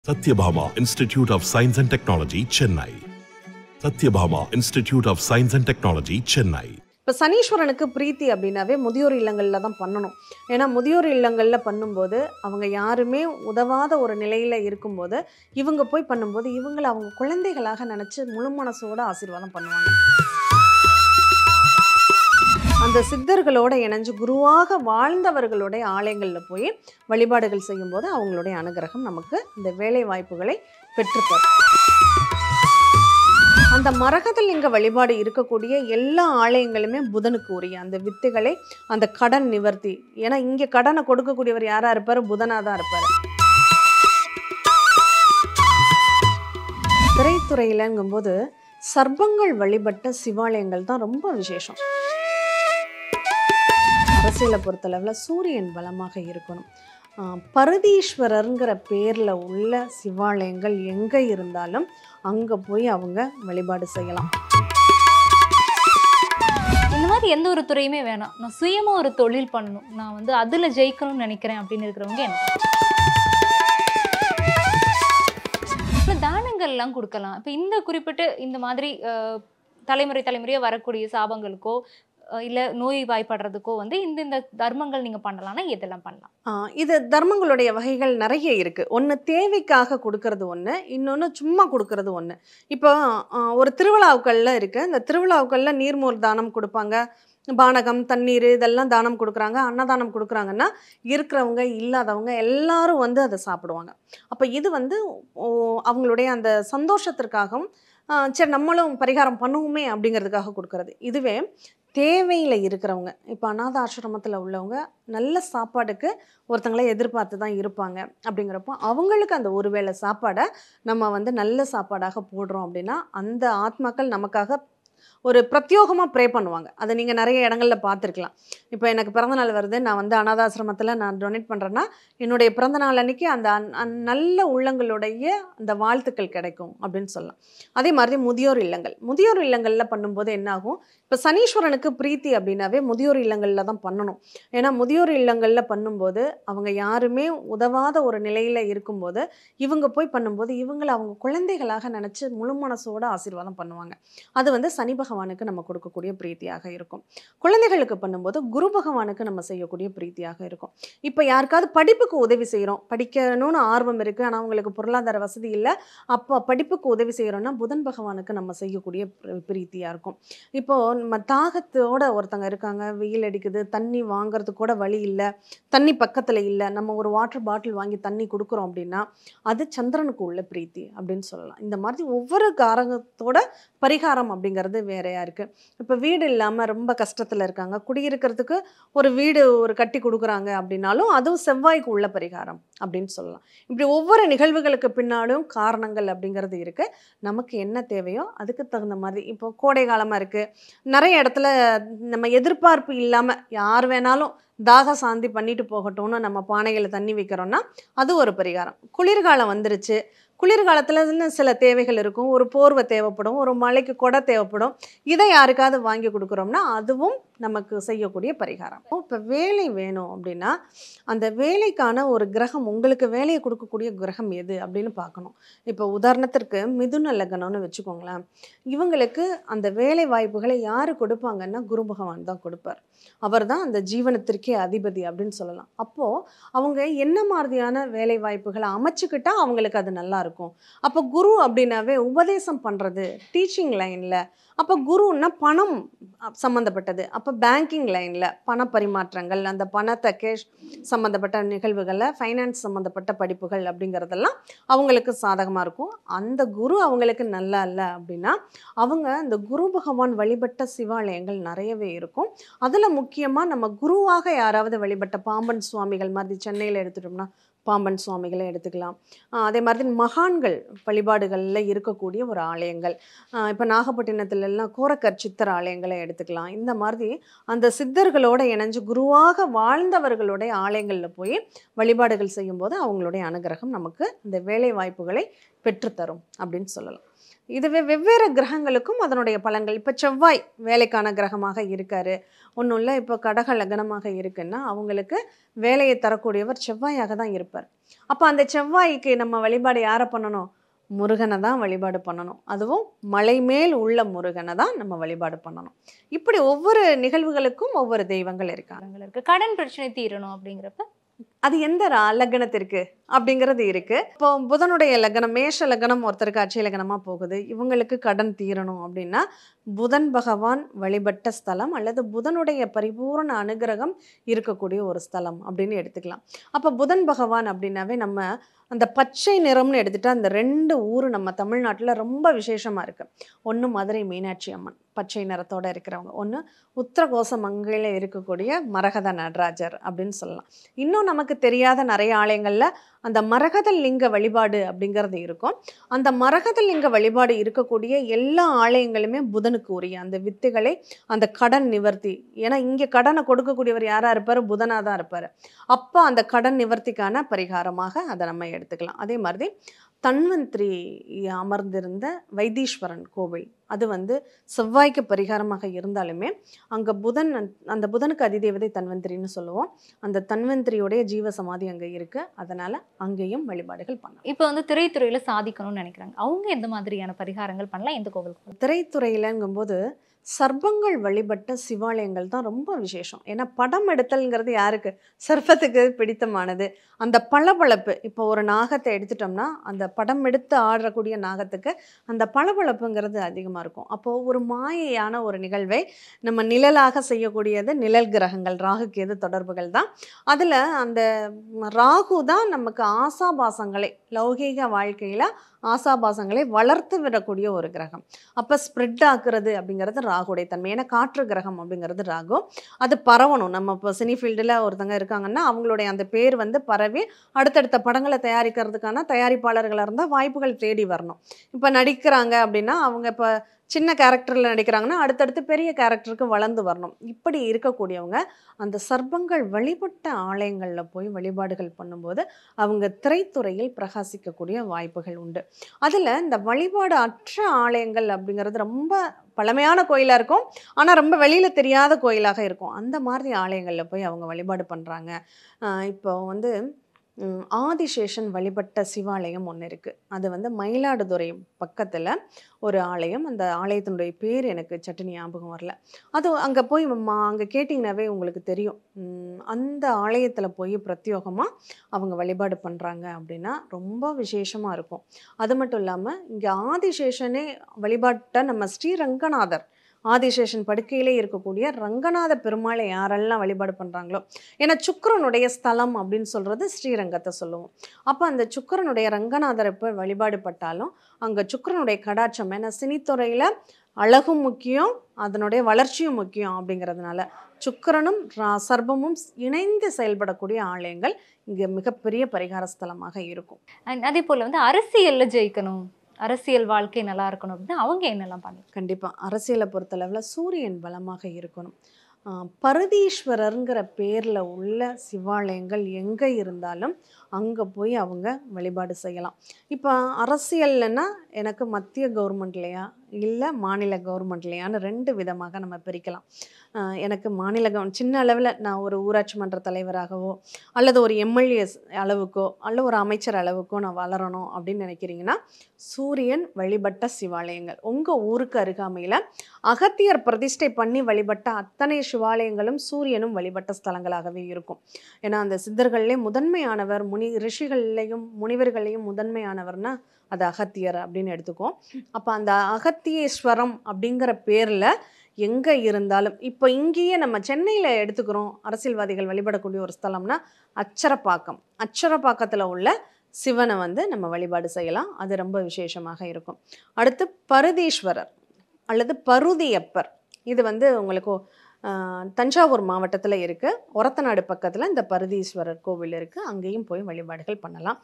Satyabhama Institute of Science and Technology, Chennai. Satyabhama Institute of Science and Technology, Chennai. இப்போ சனீஸ்வரனுக்கு பிரீத்தி அப்படின்னாவே முதியோர் இல்லங்களில் தான் பண்ணணும். ஏன்னா முதியோர் இல்லங்களில் பண்ணும்போது அவங்க யாருமே உதவாத ஒரு நிலையில் இருக்கும்போது இவங்க போய் பண்ணும்போது இவங்களை அவங்க குழந்தைகளாக நினச்சி முழு மனசோட ஆசீர்வாதம் பண்ணுவாங்க. அந்த சித்தர்களோட இணைஞ்சு குருவாக வாழ்ந்தவர்களுடைய ஆலயங்களில் போய் வழிபாடுகள் செய்யும்போது அவங்களுடைய அனுகிரகம் நமக்கு இந்த வேலை வாய்ப்புகளை பெற்றுத்தரும். அந்த மரகதலிங்க வழிபாடு இருக்கக்கூடிய எல்லா ஆலயங்களுமே புதனுக்கு உரிய அந்த வித்துகளை, அந்த கடன் நிவர்த்தி. ஏன்னா இங்கே கடனை கொடுக்கக்கூடியவர் யாரா இருப்பார்? புதனாக தான் இருப்பார். திரைத்துறையிலங்கும்போது சர்ப்பங்கள் வழிபட்ட சிவாலயங்கள் தான் ரொம்ப விசேஷம். அரசியலை பொறுத்தளவில் சூரியன் பலமாக இருக்கணும். பரதீஸ்வரருங்கிற பேரில் உள்ள சிவாலயங்கள் எங்கே இருந்தாலும் அங்கே போய் அவங்க வழிபாடு செய்யலாம். இந்த மாதிரி எந்த ஒரு துறையுமே வேணாம், நான் சுயமாக ஒரு தொழில் பண்ணணும், நான் அதில் ஜெயிக்கணும்னு நினைக்கிறேன் அப்படின்னு இருக்கிறவங்க எனக்கு தானங்கள்லாம் கொடுக்கலாம். இப்போ இந்த குறிப்பிட்டு இந்த மாதிரி தலைமுறையாக வரக்கூடிய சாபங்களுக்கோ இல்லை நோய் வாய்ப்படுறதுக்கோ இந்த தர்மங்கள் நீங்கள் பண்ணலாம்னா எதெல்லாம் பண்ணலாம்? இது தர்மங்களுடைய வகைகள் நிறைய இருக்குது. ஒன்று தேவைக்காக கொடுக்கறது ஒன்று, இன்னொன்று சும்மா கொடுக்கறது ஒன்று. இப்போ ஒரு திருவிழாவுக்களில் இருக்குது. இந்த திருவிழாவுக்களில் நீர்மோர் தானம் கொடுப்பாங்க, பானகம் தண்ணீர் இதெல்லாம் தானம் கொடுக்குறாங்க, அன்னதானம் கொடுக்குறாங்கன்னா இருக்கிறவங்க இல்லாதவங்க எல்லாரும் அதை சாப்பிடுவாங்க. அப்போ இது அவங்களுடைய அந்த சந்தோஷத்திற்காகவும் சரி நம்மளும் பரிகாரம் பண்ணுவோமே அப்படிங்கிறதுக்காக கொடுக்கறது. இதுவே தேவையில் இருக்கிறவங்க, இப்போ அநாத ஆசிரமத்தில் உள்ளவங்க நல்ல சாப்பாடுக்கு ஒருத்தங்களை எதிர்பார்த்து தான் இருப்பாங்க. அப்படிங்கிறப்போ அவங்களுக்கு அந்த ஒரு வேளை சாப்பாடை நம்ம நல்ல சாப்பாடாக போடுறோம் அப்படின்னா அந்த ஆத்மாக்கள் நமக்காக ஒரு பிரத்யோகமாக ப்ரே பண்ணுவாங்க. அதை நீங்கள் நிறைய இடங்களில் பார்த்துருக்கலாம். இப்போ எனக்கு பிறந்தநாள் வருது, நான் அநாதாசிரமத்தில் நான் டொனேட் பண்ணுறேன்னா என்னுடைய பிறந்தநாள் அன்றைக்கி அந்த நல்ல உள்ளங்களுடைய அந்த வாழ்த்துக்கள் கிடைக்கும் அப்படின்னு சொல்லலாம். அதே மாதிரி முதியோர் இல்லங்களில் பண்ணும்போது என்னாகும், இப்போ சனீஸ்வரனுக்கு பிரீத்தி அப்படின்னாவே முதியோர் இல்லங்களில் தான் பண்ணணும். ஏன்னா முதியோர் இல்லங்களில் பண்ணும்போது அவங்க யாருமே உதவாத ஒரு நிலையில் இருக்கும்போது இவங்க போய் பண்ணும்போது இவங்களை அவங்க குழந்தைகளாக நினச்சி முழு மனசோட ஆசீர்வாதம் பண்ணுவாங்க. அது சனி பகவானுக்கு நம்ம கொடுக்கக்கூடிய பிரீத்தியாக இருக்கும். குழந்தைகளுக்கு பண்ணும்போது குரு பகவானுக்கு நம்ம செய்யக்கூடிய பிரீத்தியாக இருக்கும். இப்போ யாருக்காவது படிப்புக்கு உதவி செய்கிறோம், படிக்கணும்னு ஆர்வம் இருக்குது, ஆனால் அவங்களுக்கு பொருளாதார வசதி இல்லை, அப்போ படிப்புக்கு உதவி செய்கிறோன்னா புதன் பகவானுக்கு நம்ம செய்யக்கூடிய பிரீத்தியாக இருக்கும். இப்போது நம்ம தாகத்தோட ஒருத்தங்க இருக்காங்க, வெயில் அடிக்குது, தண்ணி வாங்கிறதுக்கு கூட வழி இல்லை, தண்ணி பக்கத்தில் இல்லை, நம்ம ஒரு வாட்டர் பாட்டில் வாங்கி தண்ணி கொடுக்குறோம் அப்படின்னா அது சந்திரனுக்கு உள்ள பிரீத்தி அப்படின்னு சொல்லலாம். இந்த மாதிரி ஒவ்வொரு காரகத்தோட பரிகாரம் அப்படிங்கிறது வேறையாக இருக்குது. இப்போ வீடு இல்லாமல் ரொம்ப கஷ்டத்தில் இருக்காங்க, குடியிருக்கிறதுக்கு ஒரு வீடு கட்டி கொடுக்குறாங்க அப்படின்னாலும் அதுவும் செவ்வாய்க்கு உள்ள பரிகாரம் அப்படின்னு சொல்லலாம். இப்படி ஒவ்வொரு நிகழ்வுகளுக்கு பின்னாலும் காரணங்கள் அப்படிங்கிறது இருக்குது. நமக்கு என்ன தேவையோ அதுக்கு தகுந்த மாதிரி. இப்போ கோடை காலமாக இருக்குது, நிறைய இடத்துல நம்ம எதிர்பார்ப்பு இல்லாமல் யார் வேணாலும் தாக சாந்தி பண்ணிட்டு போகட்டும்னு நம்ம பானைகளை தண்ணி வைக்கிறோன்னா அது ஒரு பரிகாரம். குளிர்காலம் வந்துருச்சு, குளிர்காலத்தில் சில தேவைகள் இருக்கும், ஒரு போர்வை தேவைப்படும், ஒரு மழைக்கு கொடை தேவைப்படும், இதை யாருக்காவது வாங்கி கொடுக்குறோம்னா அதுவும் நமக்கு செய்யக்கூடிய பரிகாரம். இப்போ வேலை வேணும் அப்படின்னா அந்த வேலைக்கான ஒரு கிரகம், உங்களுக்கு வேலையை கொடுக்கக்கூடிய கிரகம் எது அப்படின்னு பார்க்கணும். இப்போ உதாரணத்திற்கு மிதுன லக்னம்னு வச்சுக்கோங்களேன், இவங்களுக்கு அந்த வேலை வாய்ப்புகளை யார் கொடுப்பாங்கன்னா குரு பகவான் தான் கொடுப்பார். அவர் தான் அந்த ஜீவனத்திற்கே அதிபதி அப்படின்னு சொல்லலாம். அப்போது அவங்க என்ன மாதிரியான வேலை வாய்ப்புகளை அமைச்சுக்கிட்டால் அவங்களுக்கு அது நல்லா இருக்கும். அப்போ குரு அப்படின்னாவே உபதேசம் பண்ணுறது, டீச்சிங் லைனில். அப்போ குருன்னா பணம் சம்மந்தப்பட்டது. அப்போ பேங்கிங் லைனில் பண பரிமாற்றங்கள், அந்த பணத்தை கேஷ் சம்மந்தப்பட்ட நிகழ்வுகளில் ஃபைனான்ஸ் சம்மந்தப்பட்ட படிப்புகள் அப்படிங்கிறதெல்லாம் அவங்களுக்கு சாதகமாக இருக்கும். அந்த குரு அவங்களுக்கு நல்லா இல்லை அப்படின்னா அவங்க அந்த குரு பகவான் வழிபட்ட சிவாலயங்கள் நிறையவே இருக்கும். அதில் முக்கியமாக நம்ம குருவாக யாராவது வழிபட்ட பாம்பன் சுவாமிகள் மாதிரி சென்னையில் எடுத்துட்டோம்னா பாம்பன் சுவாமிகளை எடுத்துக்கலாம். அதே மாதிரி மகான்கள் வழிபாடுகளில் இருக்கக்கூடிய ஒரு ஆலயங்கள், இப்போ நாகப்பட்டினத்துலலாம் கோரக்கர் சித்தர் ஆலயங்களை எடுத்துக்கலாம். இந்த மாதிரி அந்த சித்தர்களோட இணைஞ்சு குருவாக வாழ்ந்தவர்களுடைய ஆலயங்களில் போய் வழிபாடுகள் செய்யும்போது அவங்களுடைய அனுகிரகம் நமக்கு இந்த வேலை வாய்ப்புகளை பெற்றுத்தரும் அப்படின்னு சொல்லலாம். இதுவே வெவ்வேறு கிரகங்களுக்கும் அதனுடைய பலன்கள். இப்போ செவ்வாய் வேலைக்கான கிரகமாக இருக்காரு, ஒன்றும் இல்லை. இப்போ கடக லக்னமாக இருக்குன்னா அவங்களுக்கு வேலையை தரக்கூடியவர் செவ்வாயாக தான் இருப்பார். அப்போ அந்த செவ்வாய்க்கு நம்ம வழிபாடு யாரை பண்ணணும்? முருகனை தான் வழிபாடு பண்ணணும். அதுவும் மலை மேல் உள்ள முருகனை தான் நம்ம வழிபாடு பண்ணணும். இப்படி ஒவ்வொரு நிகழ்வுகளுக்கும் ஒவ்வொரு தெய்வங்கள் இருக்காங்க. இருக்கு. கடன் பிரச்சனை தீரணும் அப்படிங்கிறப்ப அது எந்த லக்னத்திற்கு அப்படிங்கிறது இருக்கு. இப்போ புதனுடைய லக்னம் மேஷ லக்னம் ஒருத்தருக்கு அட்சய லக்னமா போகுது, இவங்களுக்கு கடன் தீரணும் அப்படின்னா புதன் பகவான் வழிபட்ட ஸ்தலம் அல்லது புதனுடைய பரிபூரண அனுகிரகம் இருக்கக்கூடிய ஒரு ஸ்தலம் அப்படின்னு எடுத்துக்கலாம். அப்போ புதன் பகவான் அப்படின்னாவே நம்ம அந்த பச்சை நிறம்னு எடுத்துட்டா அந்த 2 ஊர் நம்ம தமிழ்நாட்டில் ரொம்ப விசேஷமாக இருக்குது. ஒன்று மதுரை மீனாட்சி அம்மன் பச்சை நிறத்தோடு இருக்கிறவங்க, ஒன்று உத்தரகோச மங்கையில் இருக்கக்கூடிய மரகத நடராஜர் அப்படின்னு சொல்லலாம். இன்னும் நமக்கு தெரியாத நிறைய ஆலயங்களில் அந்த மரகத லிங்க வழிபாடு அப்படிங்கிறது இருக்கும். அந்த மரகத லிங்க வழிபாடு இருக்கக்கூடிய எல்லா ஆலயங்களுமே புதனுக்கு உரிய அந்த வித்துகளை, அந்த கடன் நிவர்த்தி. ஏன்னா இங்கே கடனை கொடுக்கக்கூடியவர் யாராக இருப்பார்? புதனாக தான் இருப்பார். அப்போ அந்த கடன் நிவர்த்திக்கான பரிகாரமாக அதை நம்ம எடுத்துக்கலாம். அதே மாதிரி தன்வந்திரி அமர்ந்திருந்த வைத்தீஸ்வரன் கோவில், அது செவ்வாய்க்கு பரிகாரமாக இருந்தாலுமே அங்கே புதன், அந்த புதனுக்கு அதிதேவதை தன்வந்திரின்னு சொல்லுவோம். அந்த தன்வந்திரியோடைய ஜீவ சமாதி அங்கே இருக்கு. அதனால அங்கேயும் வழிபாடுகள் பண்ணலாம். இப்போ திரைத்துறையில சாதிக்கணும்னு நினைக்கிறாங்க, அவங்க எந்த மாதிரியான பரிகாரங்கள் பண்ணலாம்? எந்த கோவில்? திரைத்துறையிலங்கும்போது சர்ப்பங்கள் வழிபட்ட சிவாலயங்கள் தான் ரொம்ப விசேஷம். ஏன்னா படம் எடுத்தல்ங்கிறது யாருக்கு? சர்ப்பத்துக்கு பிடித்தமானது. அந்த பளபளப்பு, இப்போ ஒரு நாகத்தை எடுத்துட்டோம்னா அந்த படம் எடுத்து ஆடக்கூடிய நாகத்துக்கு அந்த பளபளப்புங்கிறது அதிகமாக இருக்கும். அப்போது ஒரு மாயையான ஒரு நிகழ்வை நம்ம நிழலாக செய்யக்கூடியது நிழல் கிரகங்கள், ராகு கேது தொடர்புகள் தான். அதில் அந்த ராகு தான் நமக்கு ஆசாபாசங்களை, லௌகீக வாழ்க்கையில் ஆசாபாசங்களை வளர்த்து விடக்கூடிய ஒரு கிரகம். அப்போ ஸ்ப்ரெட் ஆக்குறது அப்படிங்கிறது ராகுடைய தன்மை. ஏன்னா காற்று கிரகம் அப்படிங்கிறது ராகு. அது பரவணும். நம்ம இப்போ சினி ஃபீல்டில் ஒருத்தங்க இருக்காங்கன்னா அவங்களுடைய அந்த பேர் பரவி அடுத்தடுத்த படங்களை தயாரிக்கிறதுக்கான தயாரிப்பாளர்களாக இருந்தால் வாய்ப்புகள் தேடி வரணும். இப்போ நடிக்கிறாங்க அப்படின்னா அவங்க இப்போ சின்ன கேரக்டரில் நடிக்கிறாங்கன்னா அடுத்தடுத்து பெரிய கேரக்டருக்கு வளர்ந்து வரணும். இப்படி இருக்கக்கூடியவங்க அந்த சர்ப்பங்கள் வழிபட்ட ஆலயங்களில் போய் வழிபாடுகள் பண்ணும்போது அவங்க திரைத்துறையில் பிரகாசிக்கக்கூடிய வாய்ப்புகள் உண்டு. அதில் இந்த வழிபாடு அற்ற ஆலயங்கள் அப்படிங்கிறது ரொம்ப பழமையான கோயிலாக இருக்கும், ஆனால் ரொம்ப வெளியில் தெரியாத கோயிலாக இருக்கும். அந்த மாதிரி ஆலயங்களில் போய் அவங்க வழிபாடு பண்ணுறாங்க. இப்போ ஆதிசேஷன் வழிபட்ட சிவாலயம் ஒன்று இருக்குது. அது மயிலாடுதுறை பக்கத்தில் ஒரு ஆலயம். அந்த ஆலயத்தினுடைய பேர் எனக்கு சட்டு ஞாபகம் வரல. அது அங்கே போய் அங்கே கேட்டிங்கனாவே உங்களுக்கு தெரியும். அந்த ஆலயத்தில் போய் பிரத்யோகமாக அவங்க வழிபாடு பண்ணுறாங்க அப்படின்னா ரொம்ப விசேஷமாக இருக்கும். அது மட்டும் இல்லாமல் இங்கே ஆதிசேஷனே வழிபாட்ட நம்ம ஸ்ரீரங்கநாதர், ஆதிசேஷன் படுக்கையிலே இருக்கக்கூடிய ரங்கநாத பெருமாளை யாரெல்லாம் வழிபாடு பண்ணுறாங்களோ, ஏன்னா சுக்கிரனுடைய ஸ்தலம் அப்படின்னு சொல்கிறது ஸ்ரீரங்கத்தை சொல்லுவோம். அப்போ அந்த சுக்கிரனுடைய ரங்கநாதரை இப்போ வழிபாடு பட்டாலும் அங்கே சுக்கிரனுடைய கடாட்சம், ஏன்னா சினித்துறையில் அழகும் முக்கியம், அதனுடைய வளர்ச்சியும் முக்கியம். அப்படிங்கிறதுனால சுக்கிரனும் சர்ப்பமும் இணைந்து செயல்படக்கூடிய ஆலயங்கள் இங்கே மிகப்பெரிய பரிகார ஸ்தலமாக இருக்கும். அதே போல் அரசியலில் ஜெயிக்கணும், அரசியல் வாழ்க்கை நல்லா இருக்கணும் அப்படின்னா அவங்க என்னெல்லாம் பண்ணலாம்? கண்டிப்பாக அரசியலை பொறுத்தளவில் சூரியன் பலமாக இருக்கணும். பரதீஸ்வரருங்கிற பேரில் உள்ள சிவாலயங்கள் எங்கே இருந்தாலும் அங்கே போய் அவங்க வழிபாடு செய்யலாம். இப்போ அரசியல்னா எனக்கு மத்திய கவர்மெண்ட்லையா இல்லை மாநில கவர்மெண்ட்லையான்னு 2 விதமாக நம்ம பிரிக்கலாம். எனக்கு மாநில சின்ன அளவில் நான் ஒரு ஊராட்சி மன்ற தலைவராகவோ அல்லது ஒரு எம்எல்ஏ அளவுக்கோ அல்ல ஒரு அமைச்சர் அளவுக்கோ நான் வளரணும் அப்படின்னு நினைக்கிறீங்கன்னா சூரியன் வழிபட்ட சிவாலயங்கள் உங்கள் ஊருக்கு அருகாமையில் அகத்தியர் பிரதிஷ்டை பண்ணி வழிபட்ட அத்தனை சிவாலயங்களும் சூரியனும் வழிபட்ட ஸ்தலங்களாகவே இருக்கும். ஏன்னா அந்த சித்தர்கள்லேயே முதன்மையானவர், ரிஷிகள்லையும் முனிவர்களையும் முதன்மையானவர்னா அது அகத்தியர் அப்படின்னு எடுத்துக்கோம். அப்போ அந்த அகத்தியேஸ்வரம் அப்படிங்கிற பேரில் எங்கே இருந்தாலும், இப்போ இங்கேயே நம்ம சென்னையில் எடுத்துக்கிறோம் அரசியல்வாதிகள் வழிபடக்கூடிய ஒரு ஸ்தலம்னா அச்சரப்பாக்கம். அச்சரப்பாக்கத்தில் உள்ள சிவனை நம்ம வழிபாடு செய்யலாம். அது ரொம்ப விசேஷமாக இருக்கும். அடுத்து பருதீஸ்வரர் அல்லது பருதியப்பர், இது உங்களுக்கு தஞ்சாவூர் மாவட்டத்தில் இருக்குது. ஒரத்தநாடு பக்கத்தில் இந்த பருதீஸ்வரர் கோவில் இருக்குது. அங்கேயும் போய் வழிபாடுகள் பண்ணலாம்.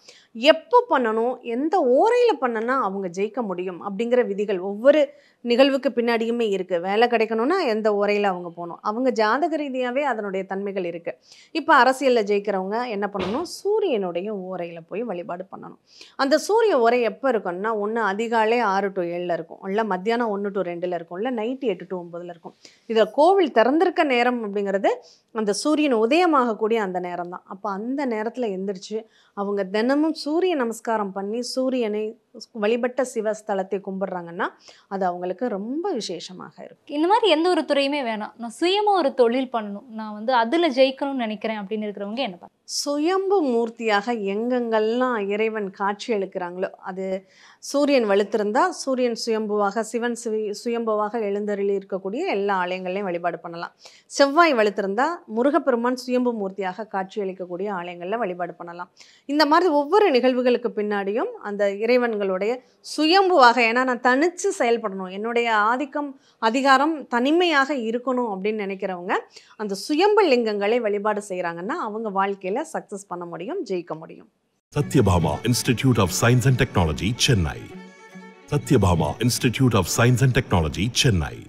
எப்போ பண்ணணும், எந்த ஓரையில் பண்ணனா அவங்க ஜெயிக்க முடியும் அப்படிங்கிற விதிகள் ஒவ்வொரு நிகழ்வுக்கு பின்னாடியுமே இருக்குது. வேலை கிடைக்கணும்னா எந்த ஓரையில் அவங்க போகணும், அவங்க ஜாதக ரீதியாகவே அதனுடைய தன்மைகள் இருக்குது. இப்போ அரசியலில் ஜெயிக்கிறவங்க என்ன பண்ணணும், சூரியனுடைய ஓரையில் போய் வழிபாடு பண்ணணும். அந்த சூரிய ஓரை எப்போ இருக்கும்னா ஒன்று அதிகாலை 6 to 7 இருக்கும், இல்லை மத்தியானம் 1 to 2 இருக்கும், இல்லை நைட்டு 8 to 9 இருக்கும். இதில் கோவில் திறந்து பிறந்திருக்க நேரம் அப்படிங்கிறது அந்த சூரியன் உதயமாகக்கூடிய அந்த நேரம் தான். அப்போ அந்த நேரத்தில் எந்திரிச்சு அவங்க தினமும் சூரிய நமஸ்காரம் பண்ணி சூரியனை வழிபட்ட சிவஸ்தலத்தை கும்பிடுறாங்கன்னா அது அவங்களுக்கு ரொம்ப விசேஷமாக இருக்கும். இந்த மாதிரி எந்த ஒரு துறையுமே வேணாம், நான் சுயமா ஒரு தொழில் பண்ணணும், நான் வந்து அதுல ஜெயிக்கணும்னு நினைக்கிறேன் அப்படின்னு இருக்கிறவங்க என்ன பண்ண? சுயம்பு மூர்த்தியாக எங்கெங்கெல்லாம் இறைவன் காட்சி அளிக்கிறாங்களோ, அது சூரியன் வலுத்திருந்தா சூரியன் சுயம்புவாக, சிவன் சுயம்புவாக எழுந்தருளி இருக்கக்கூடிய எல்லா ஆலயங்களையும் வழிபாடு பண்ணலாம். செவ்வாய் வலுத்திருந்தா முருகப்பெருமான் சுயம்பு மூர்த்தியாக காட்சி அளிக்கக்கூடிய ஆலயங்களில் வழிபாடு பண்ணலாம். இந்த மாதிரி ஒவ்வொரு நிகழ்வுகளுக்கு பின்னாடியும் அந்த இறைவன்களுடைய சுயம்புவாக, ஏன்னா நான் தனிச்சு செயல்படணும், என்னுடைய ஆதிக்கம் அதிகாரம் தனிமையாக இருக்கணும் அப்படின்னு நினைக்கிறவங்க அந்த சுயம்பு லிங்கங்களை வழிபாடு செய்கிறாங்கன்னா அவங்க வாழ்க்கையில் சக்ஸஸ் பண்ண முடியும், ஜெயிக்க முடியும். Satyabhama Institute of Science and Technology, Chennai. Satyabhama Institute of Science and Technology, Chennai.